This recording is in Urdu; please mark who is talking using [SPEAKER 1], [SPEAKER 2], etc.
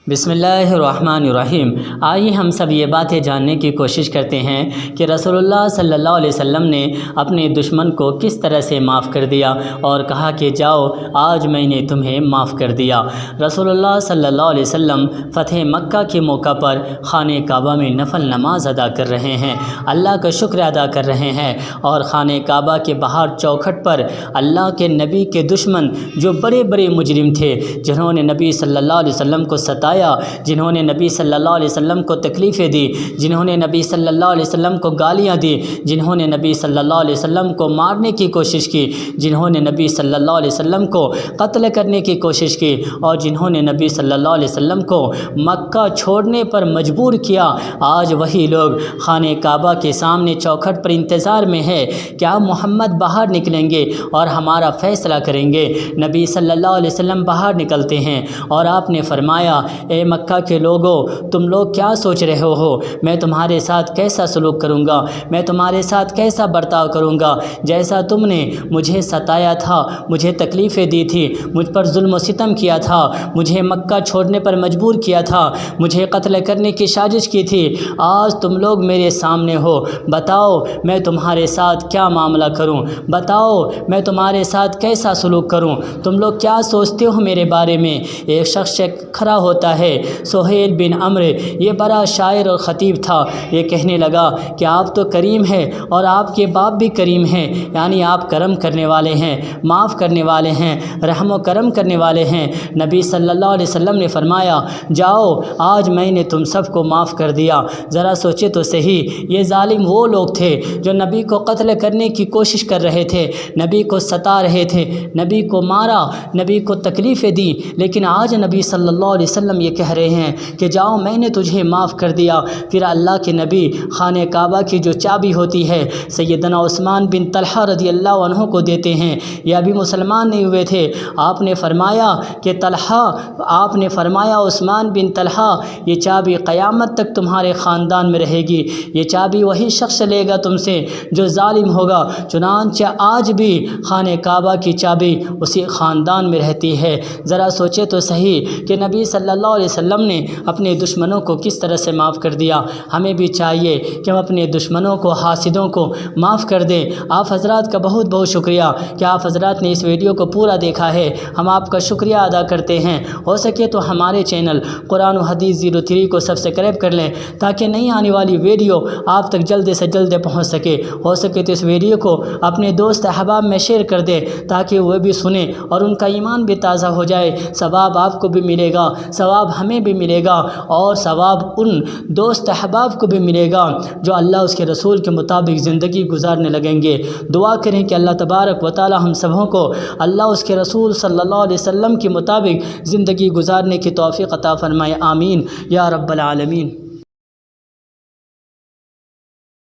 [SPEAKER 1] بسم اللہ الرحمن الرحیم۔ آئیے ہم سب یہ باتیں جاننے کی کوشش کرتے ہیں کہ رسول اللہ صلی اللہ علیہ وسلم نے اپنے دشمن کو کس طرح سے معاف کر دیا اور کہا کہ جاؤ آج میں نے تمہیں معاف کر دیا۔ رسول اللہ صلی اللہ علیہ وسلم فتح مکہ کے موقع پر خانہ کعبہ میں نفل نماز ادا کر رہے ہیں، اللہ کا شکر ادا کر رہے ہیں، اور خانہ کعبہ کے باہر چوکھٹ پر اللہ کے نبی کے دشمن جو بڑے بڑے مجرم تھے، جنہوں نے نبی صلی اللہ علیہ وسلم کو ستایا، جنہوں نے نبی صلی اللہ علیہ وسلم کو تکلیفیں دی، جنہوں نے نبی صلی اللہ علیہ وسلم کو گالیاں دی، جنہوں نے نبی صلی اللہ علیہ وسلم کو مارنے کی کوشش کی، جنہوں نے نبی صلی اللہ علیہ وسلم کو قتل کرنے کی کوشش کی، اور جنہوں نے نبی صلی اللہ علیہ وسلم کو مکہ چھوڑنے پر مجبور کیا، آج وہی لوگ خانہ کعبہ کے سامنے چوکھٹ پر انتظار میں ہے کیا محمد باہر نکلیں گے اور ہمارا فیصلہ کریں گے۔ نبی صلی اللہ علیہ وسلم باہر نکلتے ہیں اور آپ نے فرمایا، اے مکہ کے لوگوں، تم لوگ کیا سوچ رہے ہو؟ میں تمہارے ساتھ کیسا سلوک کروں گا، میں تمہارے ساتھ کیسا برتاؤ کروں گا؟ جیسا تم نے مجھے ستایا تھا، مجھے تکلیفیں دی تھی، مجھ پر ظلم و ستم کیا تھا، مجھے مکہ چھوڑنے پر مجبور کیا تھا، مجھے قتل کرنے کی سازش کی تھی، آج تم لوگ میرے سامنے ہو، بتاؤ میں تمہارے ساتھ کیا معاملہ کروں، بتاؤ میں تمہارے ساتھ کیسا سلوک کروں، تم لوگ کیا سوچتے ہو میرے بارے میں؟ ایک شخص کھڑا ہوتا ہے، سہیل بن عمرو، یہ بڑا شاعر اور خطیب تھا، یہ کہنے لگا کہ آپ تو کریم ہیں اور آپ کے باپ بھی کریم ہیں، یعنی آپ کرم کرنے والے ہیں، معاف کرنے والے ہیں، رحم و کرم کرنے والے ہیں۔ نبی صلی اللہ علیہ وسلم نے فرمایا، جاؤ آج میں نے تم سب کو معاف کر دیا۔ ذرا سوچے تو صحیح، یہ ظالم وہ لوگ تھے جو نبی کو قتل کرنے کی کوشش کر رہے تھے، نبی کو ستا رہے تھے، نبی کو مارا، نبی کو تکلیفیں دی، لیکن آج نبی صلی اللہ علیہ وسلم یہ کہہ رہے ہیں کہ جاؤ میں نے تجھے معاف کر دیا۔ پھر اللہ کے نبی خانہ کعبہ کی جو چابی ہوتی ہے سیدنا عثمان بن طلحہ رضی اللہ عنہ کو دیتے ہیں، یہ ابھی مسلمان نہیں ہوئے تھے، آپ نے فرمایا کہ آپ نے فرمایا عثمان بن طلحہ، یہ چابی قیامت تک تمہارے خاندان میں رہے گی، یہ چابی وہی شخص لے گا تم سے جو ظالم ہوگا۔ چنانچہ آج بھی خانہ کعبہ کی چابی اسی خاندان میں رہتی ہے۔ ذرا سوچے تو صحیح کہ نبی صلی اللہ علیہ وسلم نے اپنے دشمنوں کو کس طرح سے معاف کر دیا۔ ہمیں بھی چاہیے کہ ہم اپنے دشمنوں کو، حاسدوں کو معاف کر دیں۔ آپ حضرات کا بہت بہت شکریہ کہ آپ حضرات نے اس ویڈیو کو پورا دیکھا ہے، ہم آپ کا شکریہ ادا کرتے ہیں۔ ہو سکے تو ہمارے چینل قرآن و حدیث 03 کو سبسکرائب کر لیں تاکہ نئی آنے والی ویڈیو آپ تک جلد سے جلد پہنچ سکے۔ ہو سکے تو اس ویڈیو کو اپنے دوست احباب میں شیئر کر دیں تاکہ وہ بھی سنیں اور ان کا ایمان بھی تازہ ہو جائے، ثواب آپ کو بھی ملے گا، ثواب ہمیں بھی ملے گا، اور ثواب ان دوست احباب کو بھی ملے گا جو اللہ اس کے رسول کے مطابق زندگی گزارنے لگیں گے۔ دعا کریں کہ اللہ تبارک و تعالی ہم سبوں کو اللہ اس کے رسول صلی اللہ علیہ وسلم کے مطابق زندگی گزارنے کی توفیق عطا فرمائے، آمین یا رب العالمین۔